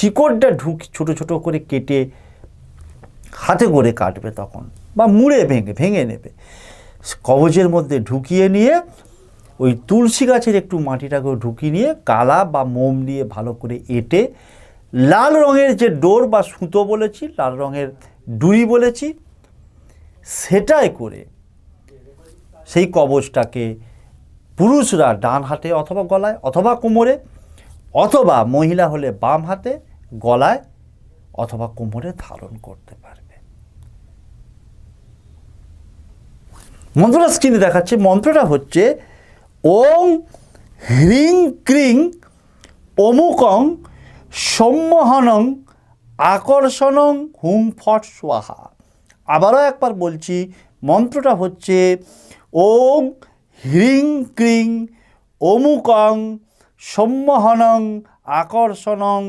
শিকড়টা ছোট ছোট করে কেটে হাতে করে কাটবে তখন, বা মুড়ে ভেঙে নেবে, কবচের মধ্যে ঢুকিয়ে নিয়ে ওই তুলসী গাছের একটু মাটিটাকে ঢুকিয়ে নিয়ে কালা বা মোম দিয়ে ভালো করে এঁটে লাল রঙের যে ডোর বা সুতো বলেছি, লাল রঙের ডুরি বলেছি, সেটাই করে সেই কবচটাকে পুরুষরা ডান হাতে অথবা গলায় অথবা কোমরে, অথবা মহিলা হলে বাম হাতে গলায় অথবা কোমরে ধারণ করতে পারবে। মন্ত্রটা স্ক্রিনে দেখাচ্ছে। মন্ত্রটা হচ্ছে ওং হ্রিং ক্রিং অমুকং সম্মোহনং আকর্ষণং হুং ফট স্বাহা। আবারও একবার বলছি, মন্ত্রটা হচ্ছে ওং হ্রিং ক্রিং অমুকং সম্মোহনং আকর্ষণং